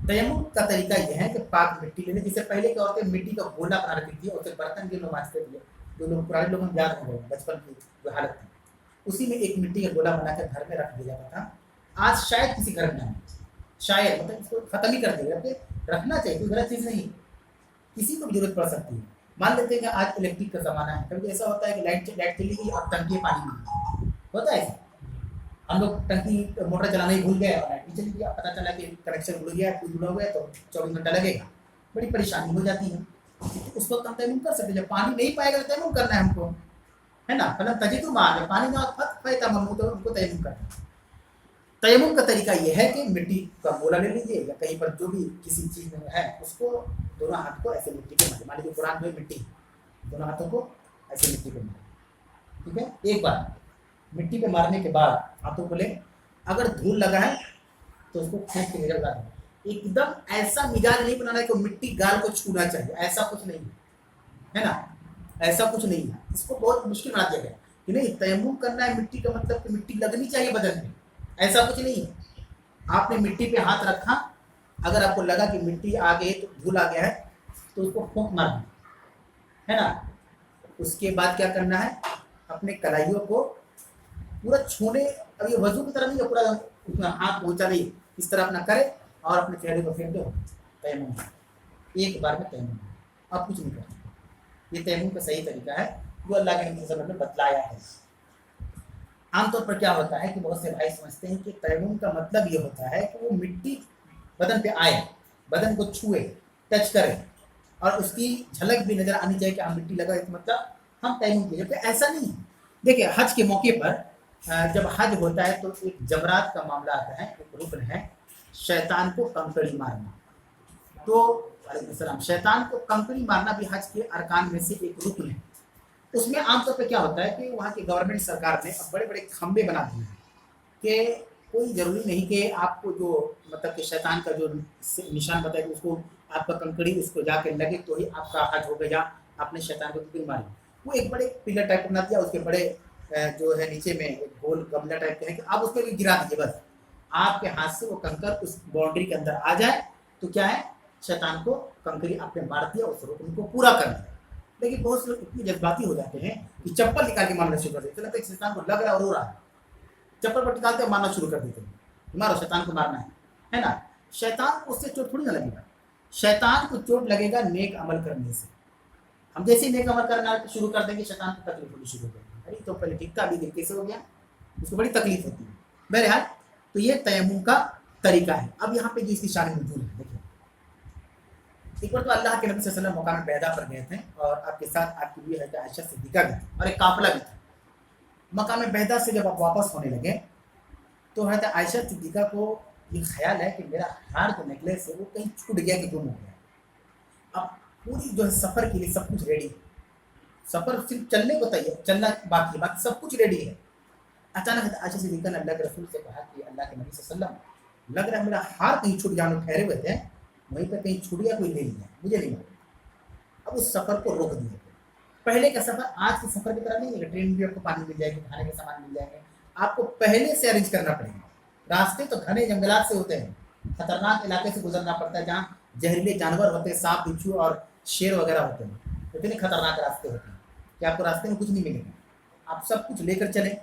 تیمم کا طریقہ یہ ہے کہ پاک مٹی لینے. جس سے پہلے کیا عورتیں مٹی کا گولا بنا رکھتی تھی اور اسے برتن کے لوگ مانجتے تھے. جو لوگ پرانے لوگوں کو یاد ہو گئے بچپن کی جو حالت تھی، اسی میں ایک مٹی کا گولا بنا کر گھر میں رکھ دیا جاتا تھا. آج شاید کسی گھر میں شاید مطلب اس کو ختم ہی کر دے گا. رکھنا چاہیے، کوئی غلط چیز نہیں، کسی کو بھی ضرورت پڑ سکتی ہے. مان لیتے ہیں کہ آج الیکٹرک کا زمانہ ہے، کبھی ایسا ہوتا ہے کہ لائٹ چلی گئی اور ٹنکی پانی نہیں ہوتا ہے. ہم لوگ ٹنکی موٹر چلانا ہی بھول گئے اور لائٹ بھی چلی گیا، پتہ چلا کہ کنیکشن بھول گیا، کوئی جڑا ہوا ہے تو 24 گھنٹہ لگے گا. بڑی پریشانی ہو جاتی ہے. اس وقت ہم تیمم کر سکتے ہیں. جب پانی نہیں پائے گا تو تیمم کرنا ہے ہم کو، ہے نا. فلم تجدوا ماء، پانی نہ ہو تو ہم کو تیمم کرنا ہے. تیمم کا طریقہ یہ ہے کہ مٹی کا گولا لے لیجیے یا کہیں پر جو بھی کسی چیز میں ہے اس کو دونوں ہاتھ کو ایسے مٹی پہ مارے. مان لیجیے قرآن میں مٹی، دونوں ہاتھوں کو ایسے مٹی پہ مارے. ٹھیک ہے. ایک بار مٹی پہ مارنے کے بعد ہاتھوں کو لیں. اگر دھول لگا ہے تو اس کو کھینچ کے نکل ڈالیں. ایک دم ایسا مزاج نہیں بنانا ہے کہ مٹی گال کو چھونا چاہیے، ایسا کچھ نہیں ہے نا. ایسا کچھ نہیں ہے. اس کو بہت مشکل بنا دیا گیا کہ نہیں تیمم کرنا ہے مٹی کا مطلب کہ مٹی لگنی چاہیے بدن میں. ایسا کچھ نہیں ہے. آپ نے مٹی پہ ہاتھ رکھا، اگر آپ کو لگا کہ مٹی آ گئی تو دھول آ گیا ہے تو اس کو پھونک مارنا ہے نا. اس کے بعد کیا کرنا ہے؟ اپنے کلائیوں کو پورا چھونے. اب یہ وضو کی طرح نہیں ہے پورا اتنا ہاتھ پہنچا نہیں، اس طرح اپنا کرے اور اپنے چہرے کو پھیر دو. تیمم ایک بار میں تیمم، آپ کچھ نہیں کریں. یہ تیمم کا صحیح طریقہ ہے جو اللہ کے نبی صلی اللہ علیہ وسلم نے بتلایا ہے. عام طور پر کیا ہوتا ہے کہ بہت سے بھائی سمجھتے ہیں کہ تیمم کا مطلب یہ ہوتا ہے کہ وہ مٹی بدن پہ آئے، بدن کو چھوئے، ٹچ کرے اور اس کی جھلک بھی نظر آنی چاہیے کہ ہم مٹی لگا اس مطلب ہم تیمم کیے. کہ ایسا نہیں ہے. دیکھیے حج کے موقع پر جب حج ہوتا ہے تو ایک جمرات کا معاملہ آتا ہے، ایک رکن ہے شیطان کو کنکڑی مارنا. تو علیہ السلام شیطان کو کنکڑی مارنا بھی حج کے ارکان میں سے ایک رکن ہے. اس میں عام طور پہ کیا ہوتا ہے کہ وہاں کی گورنمنٹ سرکار نے بڑے بڑے کھمبے بنا دیے ہیں کہ کوئی ضروری نہیں کہ آپ کو جو مطلب کہ شیطان کا جو نشان بتائے کہ اس کو آپ کا کنکڑی اس کو جا کے لگے تو ہی آپ کا حج ہو گیا، آپ نے شیطان کو کنکڑی ماری. وہ ایک بڑے پلر ٹائپ بنا دیا، اس کے بڑے جو ہے نیچے میں ایک گول گملہ ٹائپ کے ہے کہ آپ اس پہ بھی گرا دیجیے بس. آپ کے ہاتھ سے وہ کنکر اس باؤنڈری کے اندر آ جائے تو کیا ہے، شیطان کو کنکری آپ نے مار دیا، اس رکن کو پورا کر دیا۔ لیکن بہت سے لوگ اتنی جذباتی ہو جاتے ہیں کہ چپل نکال کے مارنا شروع کر دیتے ہیں، شیطان کو لگ رہا ہے اور رو رہا ہے، چپل پر نکالتے مارنا شروع کر دیتے ہیں، مارو شیطان کو مارنا ہے نا۔ شیطان کو اس سے چوٹ تھوڑی نہ لگے گا، شیطان کو چوٹ لگے گا نیک عمل کرنے سے۔ ہم جیسے ہی نیک عمل کرنا شروع کر دیں گے شیطان کو تکلیف ہونی شروع کر دیں گے، ارے تو پہلے ٹھیک تھا، ابھی دیکھ کیسے ہو گیا، اس کو بڑی تکلیف ہوتی ہے۔ بہرحال تو یہ تیمم کا طریقہ ہے۔ اب یہاں پہ جو اس کی شان نزول ہے، دیکھیں ایک بار تو اللہ کے نبی صلی اللہ علیہ وسلم مقام بیدا پر گئے تھے اور آپ کے ساتھ آپ کی بیوی حضرت عائشہ صدیقہ بھی تھی اور ایک قافلہ بھی تھا۔ مقام بیدا سے جب آپ واپس ہونے لگے تو حضرت عائشہ صدیقہ کو یہ خیال ہے کہ میرا ہار جو نیکلیس ہے وہ کہیں چھوٹ گیا کہ گم ہو گیا۔ اب پوری جو ہے سفر کے لیے سب کچھ ریڈی، سفر صرف چلنے کو تیار، چلنا باقی ہے، باقی سب کچھ ریڈی ہے۔ اچانک حضرت عائشہ صدیقہ نے اللہ کے رسول سے کہا کہ اللہ کے نبی صلی اللہ علیہ وسلم لگ رہا ہے میرا ہار کہیں چھوٹ گیا، ہم ٹھہرے ہوئے تھے وہیں پہ کہیں چھوٹ گیا، کوئی لے لیا، مجھے نہیں معلوم۔ اب اس سفر کو روک دیا۔ پہلے کا سفر آج کے سفر کی طرح نہیں ہے کہ ٹرین بھی آپ کو پانی مل جائے گی، کھانے کے سامان مل جائیں گے، آپ کو پہلے سے ارینج کرنا پڑے گا۔ راستے تو گھنے جنگلات سے ہوتے ہیں، خطرناک علاقے سے گزرنا پڑتا ہے جہاں زہریلے جانور ہوتے ہیں، سانپ بچھو اور شیر وغیرہ ہوتے ہیں، اتنے خطرناک راستے ہوتے ہیں کہ آپ کو راستے میں کچھ نہیں ملے گا، آپ سب کچھ لے کر چلیں۔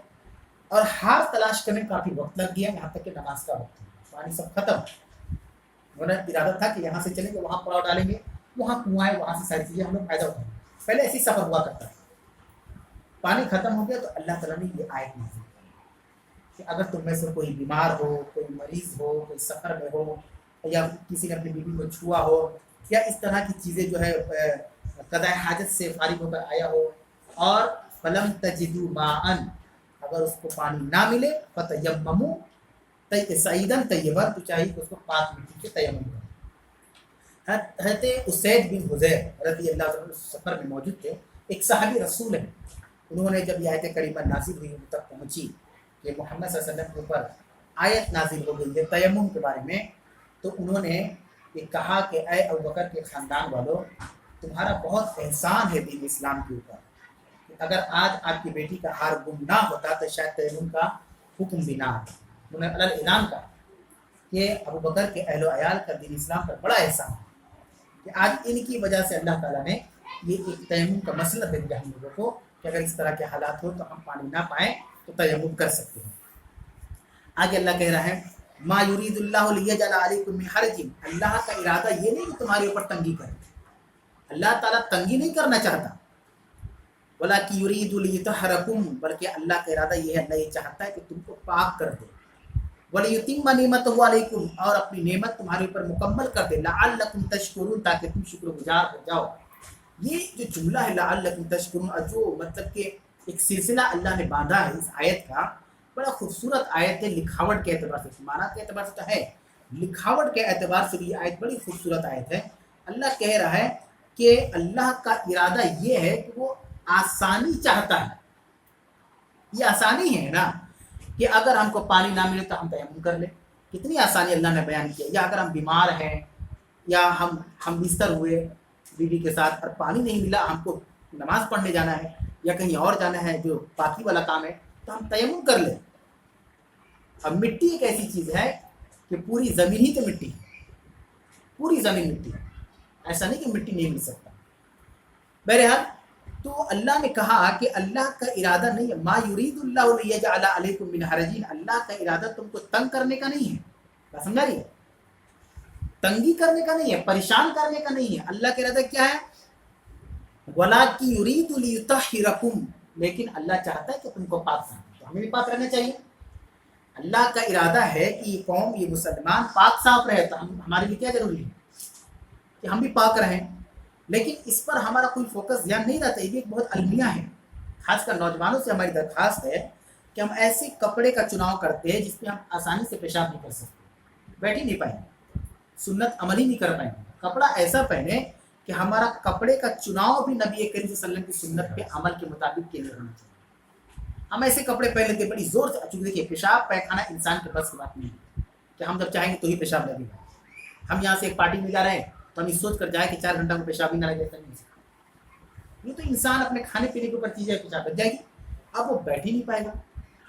اور ہار تلاش کرنے میں کافی وقت لگ گیا، یہاں تک کہ نماز کا وقت ہے، پانی سب ختم۔ انہوں نے ارادہ تھا کہ یہاں سے چلیں گے، وہاں پڑاؤ ڈالیں گے، وہاں کنواں ہے، وہاں سے ساری چیزیں ہم لوگ فائدہ اٹھائیں گے۔ پہلے ایسی سفر ہوا کرتا ہے۔ پانی ختم ہو گیا تو اللہ تعالیٰ نے یہ آیت نازل کی کہ اگر تم میں سے کوئی بیمار ہو، کوئی مریض ہو، کوئی سفر میں ہو، یا کسی نے اپنی بیوی کو چھوا ہو، یا اس طرح کی چیزیں جو ہے قضاء حاجت سے فارغ ہو کر آیا ہو، اور فلم تجدوا ماء، اگر اس کو پانی نہ ملے فتیمموا سعیدا طیبا، تو چاہیے کہ اس کو پاک مٹی سے تیمم کرو۔ حضرت اسید بن حضیر رضی اللہ عنہ سفر میں موجود تھے، ایک صحابی رسول ہیں، انہوں نے جب یہ آیت کریمہ نازل ہوئی ان تک پہنچی کہ محمد صلی اللہ علیہ وسلم کے اوپر آیت نازل ہو گئی ہے تیمم کے بارے میں، تو انہوں نے یہ کہا کہ اے ابوبکر کے خاندان والوں، تمہارا بہت احسان ہے دین اسلام کے اوپر، کہ اگر آج آپ کی بیٹی کا ہار گم نہ ہوتا تو شاید تیمم کا حکم بھی نہ آتا۔ انہوں نے علل اعلان کہا کہ ابوبکر کے اہل و عیال کا دین اسلام پر بڑا احسان ہے کہ آج ان کی وجہ سے اللہ تعالیٰ نے یہ ایک تیمم کا مسئلہ دے دیا ہم لوگوں کو کہ اگر اس طرح کے حالات ہو تو ہم پانی نہ پائیں تو تیمم کر سکتے ہیں۔ آگے اللہ کہہ رہا ہے ما یرید اللہ لیجعل علیکم من حرج، اللہ کا ارادہ یہ نہیں کہ تمہارے اوپر تنگی کرے، اللہ تعالیٰ تنگی نہیں کرنا چاہتا، ولکن یرید لیطہرکم، بلکہ اللہ کا ارادہ یہ ہے، اللہ یہ چاہتا ہے کہ تم کو پاک کر دے، وَلِيُتِمَّ نِعْمَتَهُ عَلَيْكُمْ، اور اپنی نعمت تمہارے اوپر مکمل کر دے، لَعَلَّكُمْ تَشْكُرُونَ، تاکہ تم شکر گزار ہو جاؤ۔ یہ جو جملہ ہے لَعَلَّكُمْ تَشْكُرُونَ، جو مطلب کہ ایک سلسلہ اللہ نے باندھا ہے اس آیت کا، بڑا خوبصورت آیت ہے لکھاوٹ کے اعتبار سے، معنی کے اعتبار سے تو ہے، لکھاوٹ کے اعتبار سے بھی یہ آیت بڑی خوبصورت آیت ہے۔ اللہ کہہ رہا ہے کہ اللہ کا ارادہ یہ ہے کہ وہ آسانی چاہتا ہے، یہ آسانی ہے نا کہ اگر ہم کو پانی نہ ملے تو ہم تیمم کر لیں، کتنی آسانی اللہ نے بیان کیا، یا اگر ہم بیمار ہیں یا ہم بستر ہوئے بیوی کے ساتھ اور پانی نہیں ملا، ہم کو نماز پڑھنے جانا ہے یا کہیں اور جانا ہے جو پاکی والا کام ہے، تو ہم تیمم کر لیں۔ اب مٹی ایک ایسی چیز ہے کہ پوری زمین ہی تو مٹی ہے، پوری زمین مٹی ہے، ایسا نہیں کہ مٹی نہیں مل سکتا۔ بہرحال تو اللہ نے کہا کہ اللہ کا ارادہ نہیں ہے، ما یرید اللہ لیجعل علیکم من حرج، اللہ کا ارادہ تم کو تنگ کرنے کا نہیں ہے، کیا سمجھا رہی ہے، تنگی کرنے کا نہیں ہے، پریشان کرنے کا نہیں ہے۔ اللہ کا ارادہ کیا ہے، ولکن یرید لیطہرکم، لیکن اللہ چاہتا ہے کہ تم کو پاک رہنا، تو ہمیں بھی پاک رہنا چاہیے۔ اللہ کا ارادہ ہے کہ یہ قوم، یہ مسلمان پاک صاف رہے، تو ہمارے لیے کیا ضروری ہے کہ ہم بھی پاک رہیں، لیکن اس پر ہمارا کوئی فوکس دھیان نہیں رہتا۔ یہ بھی ایک بہت المیہ ہے، خاص کر نوجوانوں سے ہماری درخواست ہے کہ ہم ایسے کپڑے کا چناؤ کرتے ہیں جس پہ ہم آسانی سے پیشاب نہیں کر سکتے، بیٹھ ہی نہیں پائیں گے، سنت عمل ہی نہیں کر پائیں گے۔ کپڑا ایسا پہنے کہ ہمارا کپڑے کا چناؤ بھی نبی کریم صلی اللہ علیہ وسلم کی سنت پہ عمل کے مطابق کے لیے ہونا چاہیے۔ ہم ایسے کپڑے پہن لیتے بڑی زور سے، چونکہ دیکھیے پیشاب پیخانہ انسان کے بس کی بات نہیں ہے کہ ہم جب چاہیں گے تو ہی پیشاب لگے گا۔ ہم یہاں سے ایک پارٹی میں جا رہے ہیں تو ہم یہ سوچ کر جائیں کہ 4 گھنٹہ کو پیشاب ہی نہ لگے، ایسا نہیں ہو سکتا۔ یہ تو انسان اپنے کھانے پینے کے اوپر چیزیں پیشاب لگ جائے گی، اب وہ بیٹھ ہی نہیں پائے گا۔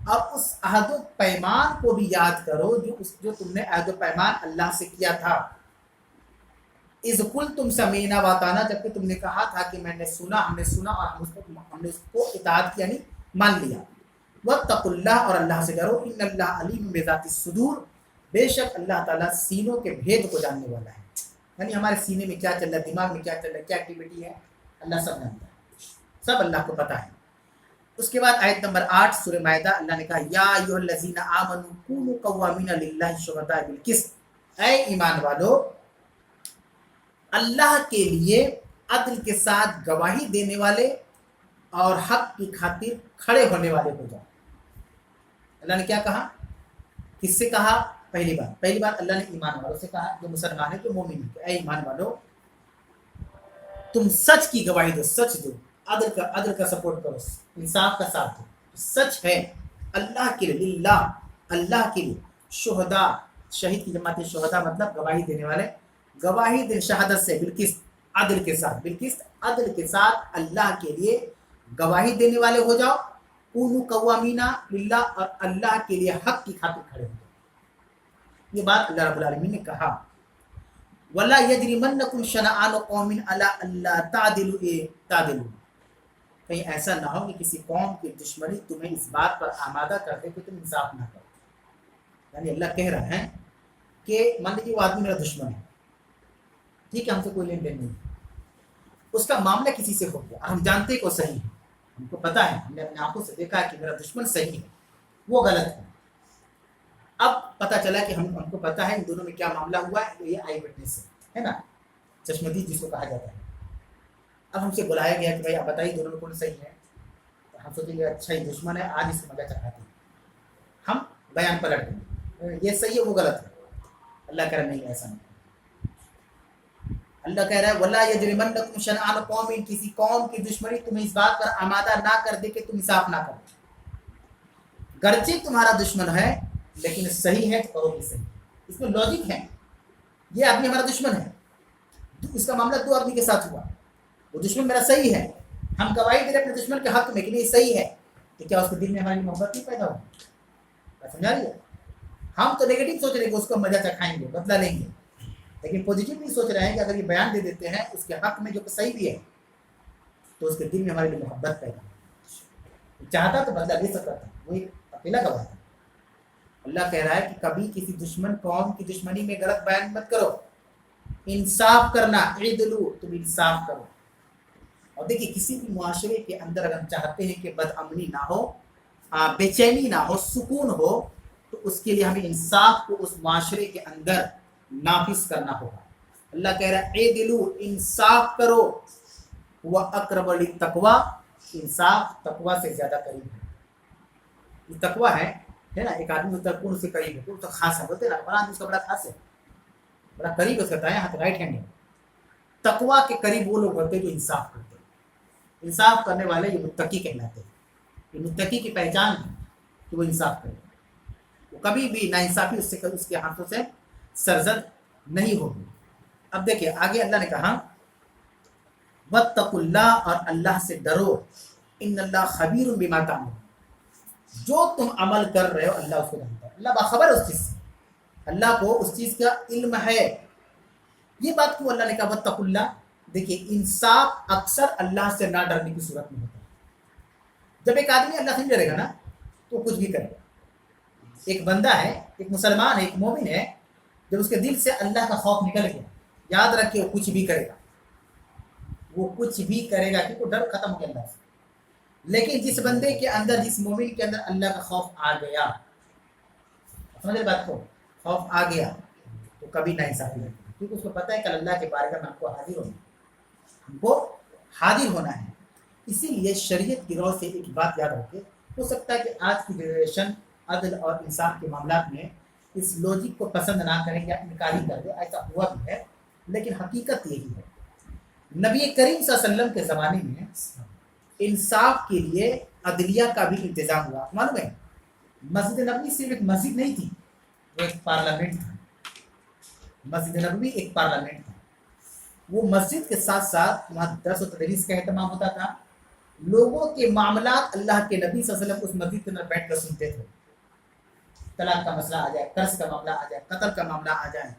اور اس عہد و پیمان کو بھی یاد کرو جو تم نے عہد و پیمان اللہ سے کیا تھا. اذ قلتم سمیعنا واطعنا، جبکہ تم نے کہا تھا کہ ہم نے سنا اور ہم نے اس کو اطاعت کی، یعنی مان لیا. واتقوا اللہ، اور اللہ سے ڈرو. ان اللہ علیم بذات الصدور، بے شک اللہ تعالیٰ سینوں کے بھید کو جاننے والا ہے. یعنی ہمارے سینے میں کیا چل رہا ہے، دماغ میں کیا چل رہا ہے، کیا ایکٹیویٹی ہے، اللہ سب جانتا ہے، سب اللہ کو پتہ ہے. اس کے بعد آیت نمبر 8 سورہ مائدہ، اللہ نے کہا یا ایھا الذین آمنوا کونوا قوامین للہ شہداء بالقسط، اے ایمان والو اللہ کے لیے عدل کے ساتھ گواہی دینے والے اور حق کی خاطر کھڑے ہونے والے ہو جاؤ. اللہ نے کیا کہا، کس سے کہا؟ پہلی بات اللہ نے ایمان والوں سے کہا، جو مسلمان ہے، جو مومن ہے، اے ایمان والو تم سچ کی گواہی دو، سچ دو، عدل کا سپورٹ کرو، انصاف کا ساتھ دو. سچ ہے اللہ کے لیے، للہ اللہ کے لیے. شہداء، شہید کی جماعت شہداء مطلب گواہی دینے والے، گواہی دے شہادت سے، بالقسط عدل کے ساتھ، بالقسط عدل کے ساتھ اللہ کے لیے گواہی دینے والے ہو جاؤ. کونوا قوامین للہ، اور اللہ کے لیے حق کی خاطر کھڑے ہو جاؤ. یہ بات اللہ رب العالمین نے کہا. ولا یجرمنکم شنآن قوم علی الا تعدلوا، کہیں ایسا نہ ہو کہ کسی قوم کی دشمنی تمہیں اس بات پر آمادہ کر دے کہ تم انصاف نہ کرو. یعنی اللہ کہہ رہا ہے کہ مان لیجیے وہ آدمی میرا دشمن ہے، ٹھیک ہے، ہم سے کوئی لین دین نہیں، اس کا معاملہ کسی سے ہو گیا اور ہم جانتے کہ وہ صحیح ہے، ہم کو پتہ ہے، ہم نے اپنے آنکھوں سے دیکھا ہے کہ میرا دشمن صحیح ہے، وہ غلط ہے. اب پتہ چلا کہ ہم کو پتہ ہے ان دونوں میں کیا معاملہ ہوا ہے، یہ آئی وٹنس ہے نا، چشمدید جس کو کہا جاتا ہے. اب ہم سے بلایا گیا کہ بھائی آپ بتائیے دونوں میں کون صحیح ہے. تو ہم سوچیں گے اچھا یہ دشمن ہے، آج اس کو مزہ چکھاتے ہیں، ہم بیان پلٹ دیں، یہ صحیح ہے وہ غلط ہے. اللہ کہہ رہا نہیں، ایسا نہیں. اللہ کہہ رہا ہے ولا یجرمنکم شنآن قوم، کسی قوم کی دشمنی تمہیں اس بات پر آمادہ نہ کر دے کہ تم انصاف نہ کرو. گرچہ تمہارا دشمن ہے لیکن صحیح ہے تو کرو بھی صحیح. اس میں لاجک ہے. یہ آدمی ہمارا دشمن ہے، اس کا معاملہ دو آدمی کے ساتھ ہوا، وہ دشمن میرا صحیح ہے، ہم گواہی دے رہے اپنے دشمن کے حق میں کہ نہیں صحیح ہے، تو کیا اس کے دل میں ہماری محبت نہیں پیدا ہوگی؟ سمجھا رہی ہے؟ ہم تو نیگیٹو سوچ رہے ہیں کہ اس کو مزہ چکھائیں گے، بدلہ لیں گے، لیکن پازیٹیو نہیں سوچ رہے ہیں کہ اگر یہ بیان دے دیتے ہیں اس کے حق میں جو کہ صحیح بھی ہے تو اس کے دل میں ہمارے لیے محبت پیدا ہوگی. چاہتا تو بدلہ لے سکتا تھا، وہ ایک اکیلا گواہ تھا. اللہ کہہ رہا ہے کہ کبھی کسی دشمن قوم کی دشمنی میں غلط بیان مت کرو، انصاف کرنا، عدلو، تم انصاف کرو. اور دیکھیے کسی بھی معاشرے کے اندر اگر ہم چاہتے ہیں کہ بد امنی نہ ہو، بے چینی نہ ہو، سکون ہو، تو اس کے لیے ہمیں انصاف کو اس معاشرے کے اندر نافذ کرنا ہوگا. اللہ کہہ رہا ہے عدلو، انصاف کرو، وَأَقْرَبُ لِلتَّقْوَىٰ، انصاف تقویٰ سے زیادہ قریب ہے. یہ تقویٰ ہے نا، ایک آدمی ہوتا ہے کون سے قریب ہے، تو خاص ہے، بولتے ہیں نا قرآن اس کا بڑا خاص ہے، بڑا قریب ہے، اس کا دائیں ہاتھ رائٹ ہینڈ ہے. تقویٰ کے قریب وہ لوگ ہوتے ہیں جو انصاف کرتے ہیں. انصاف کرنے والے یہ متقی کہلاتے ہیں. یہ متقی کی پہچان ہے کہ وہ انصاف کرے، وہ کبھی بھی ناانصافی اس کے ہاتھوں سے سرزد نہیں ہوگی. اب دیکھیں آگے اللہ نے کہا واتقوا اللہ، اور اللہ سے ڈرو، ان اللہ خبیر بما تعملون، جو تم عمل کر رہے ہو اللہ اس کو جانتا ہے. اللہ باخبر ہے اس چیز سے، اللہ کو اس چیز کا علم ہے. یہ بات کیوں اللہ نے کہا واتقوا اللہ؟ دیکھیے انصاف اکثر اللہ سے نہ ڈرنے کی صورت میں ہوتا ہے. جب ایک آدمی اللہ سے نہیں ڈرے گا نا تو وہ کچھ بھی کرے گا. ایک بندہ ہے، ایک مسلمان ہے، ایک مومن ہے، جب اس کے دل سے اللہ کا خوف نکل گیا، یاد رکھے وہ کچھ بھی کرے گا، وہ کچھ بھی کرے گا کیونکہ ڈر ختم ہو گیا اللہ سے. لیکن جس بندے کے اندر، جس مومن کے اندر اللہ کا خوف آ گیا، سمجھے بات کو، خوف آ گیا تو کبھی نہ انصافی نہیں، کیونکہ اس کو پتہ ہے کہ اللہ کے بارے میں ہم کو حاضر ہونا ہے، ہم کو حاضر ہونا ہے. اسی لیے شریعت کی روح سے ایک بات یاد رکھے. ہو سکتا ہے کہ آج کی جنریشن عدل اور انصاف کے معاملات میں اس لوجک کو پسند نہ کریں یا انکار ہی کر دے، ایسا ہوا بھی ہے، لیکن حقیقت یہی ہے. نبی کریم صلی اللہ علیہ وسلم کے زمانے میں انصاف کے لیے عدلیہ کا بھی انتظام ہوا. معلوم ہے مسجد نبوی صرف ایک مسجد نہیں تھی، وہ ایک پارلیمنٹ تھا. مسجد نبوی ایک پارلیمنٹ تھا. وہ مسجد کے ساتھ ساتھ وہاں درس و تدریس کا اہتمام ہوتا تھا، لوگوں کے معاملات اللہ کے نبی صلی اللہ علیہ وسلم اس مسجد کے اندر بیٹھ کر سنتے تھے. طلاق کا مسئلہ آ جائے, قرض کا معاملہ آ جائے, قتل کا معاملہ آ جائے,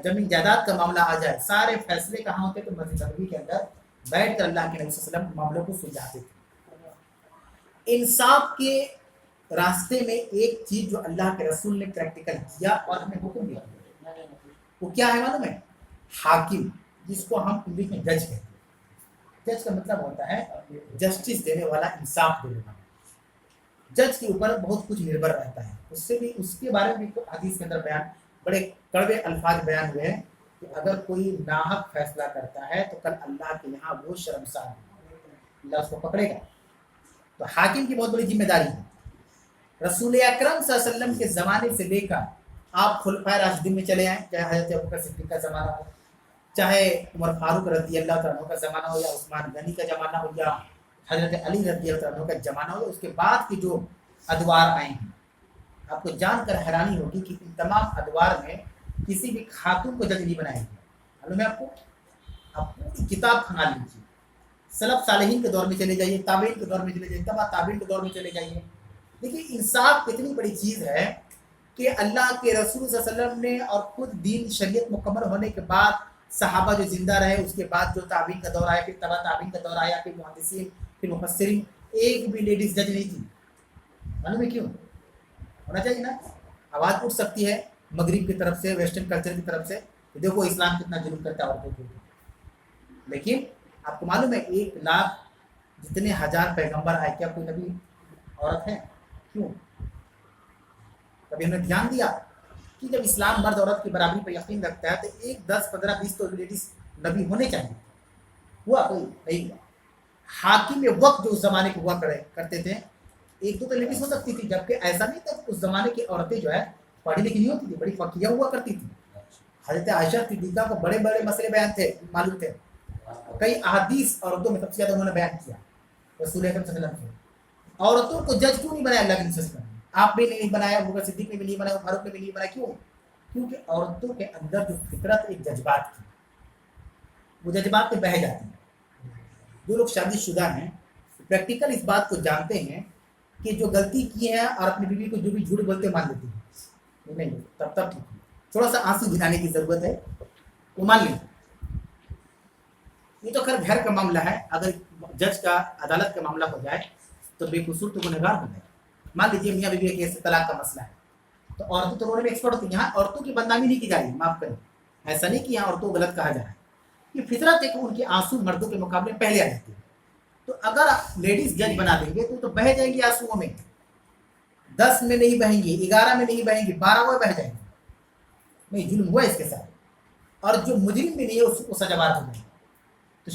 زمین جائیداد کا معاملہ آ جائے, سارے فیصلے کہاں ہوتے تھے؟ مسجد نبوی کے اندر بیٹھ کر اللہ کے نبی صلی اللہ علیہ وسلم معاملوں کو سلجھاتے تھے. انصاف کے راستے میں ایک چیز جو اللہ کے رسول نے پریکٹیکل کیا اور ہمیں حکم دیا, وہ کیا ہے معلوم ہے؟ حاکم, جس کو ہم انگلش میں جج کہتے ہیں. جج کا مطلب ہوتا ہے جسٹس دینے والا, انصاف دینے والا. جج کے اوپر بہت کچھ نربھر رہتا ہے. اس کے بارے میں بھی حدیث کے اندر بیان, بڑے کڑوے الفاظ بیان ہوئے ہیں کہ اگر کوئی ناحق فیصلہ کرتا ہے تو کل اللہ کے یہاں وہ شرمسار ہے, اللہ اس کو پکڑے گا. تو حاکم کی بہت بڑی ذمہ داری ہے. رسول اکرم صلی اللہ علیہ وسلم کے زمانے سے لے کر آپ خلفائے راشدین میں چلے آئیں, چاہے حضرت ابوبکر صدیق کا زمانہ ہو, چاہے عمر فاروق رضی اللہ تعالیٰ عنہ کا زمانہ ہو, یا عثمان غنی کا زمانہ ہو, یا حضرت علی رضی اللہ تعالیٰ عنہ کا زمانہ ہو, اس کے بعد کی جو ادوار آئے ہیں, آپ کو جان کر حیرانی ہوگی کہ ان تمام ادوار میں کسی بھی خاتون کو جج نہیں بنایا گیا. معلوم ہے آپ کو؟ آپ پوری کتاب کھنگال لیجیے, سلف صالحین کے دور میں چلے جائیے, تابعین کے دور میں چلے جائیے, تبع تابعین کے دور میں چلے جائیے. دیکھیے انصاف کتنی بڑی چیز ہے کہ اللہ کے رسول صلی اللہ علیہ وسلم نے, اور خود دین شریعت مکمل ہونے کے بعد صحابہ جو زندہ رہے, اس کے بعد جو تابعین کا دور آیا, پھر تبع تابعین کا دور آیا, پھر محدثین, پھر مفسرین, ایک بھی لیڈیز جج نہیں تھی. معلوم ہے کیوں؟ ہونا چاہیے نا. آواز اٹھ سکتی ہے مغرب کی طرف سے, ویسٹرن کلچر کی طرف سے, دیکھو اسلام کتنا ظلم کرتا ہے عورتوں کے اوپر. لیکن آپ کو معلوم ہے 1 لاکھ جتنے ہزار پیغمبر آئے, کیا کوئی نبی عورت ہے؟ کیوں؟ کبھی ہم نے دھیان دیا کہ جب اسلام مرد عورت کی برابری پر یقین رکھتا ہے تو 1, 10, 15, 20 تو لیڈیز نبی ہونے چاہیے. ہوا کوئی نہیں ہوا. حاکم وقت جو اس زمانے کے ہوا کرتے تھے, 1-2 تو لیڈیز ہو سکتی تھی, جبکہ ایسا نہیں تھا. اس زمانے کی عورتیں جو ہے پڑھی لکھی نہیں ہوتی تھی, بڑی فقیہ ہوا کرتی تھی. حضرت عائشہ صدیقہ کو بڑے بڑے مسئلے بیان تھے, معلوم تھے. کئی احادیث عورتوں میں سب سے زیادہ انہوں نے بیان کیا رسول اکرم صلی اللہ علیہ وسلم سے. عورتوں کو جج کیوں نہیں بنایا اللہ کے رسول نے؟ آپ نے نہیں بنایا, ابوبکر صدیق نے بھی نہیں بنایا, فاروق نے بھی نہیں بنایا. کیوں؟ کیونکہ عورتوں کے اندر جو فطرت ایک جذبات کی, وہ جذبات میں بہہ جاتی ہیں. جو لوگ شادی شدہ ہیں پریکٹیکل اس بات کو جانتے ہیں کہ جو غلطی کی ہے اور اپنی بیوی کو جو بھی جھوٹ بولتے مان لیتی ہیں. نہیں, تب ٹھیک ہے, تھوڑا سا آنسو گھرانے کی ضرورت ہے, وہ مان لیں. یہ تو خیر گھر کا معاملہ ہے. اگر جج کا, عدالت کا معاملہ ہو جائے تو بے قصور تو گنہگار ہو جائے. مان لیجیے میاں بیوی کے کیس طلاق کا مسئلہ ہے, تو عورتوں تو رونے میں ایکسپرٹ ہوتی ہیں. یہاں عورتوں کی بدنامی نہیں کی جا رہی, معاف کریں, ایسا نہیں کہ یہاں عورتوں کو غلط کہا جا رہا ہے. یہ فطرت ہے کہ ان کے آنسو مردوں کے مقابلے پہلے آ جاتے ہیں. تو اگر لیڈیز جج بنا دیں گے تو بہہ جائیں گی آنسوؤں میں. 10 میں نہیں بہیں گی, 11 میں نہیں بہیں گی, 12 میں بہ جائیں گی. نہیں, ظلم ہوا اس کے ساتھ, اور جو مجرم بھی نہیں ہے اس کو سزا بار ہو جائے گی.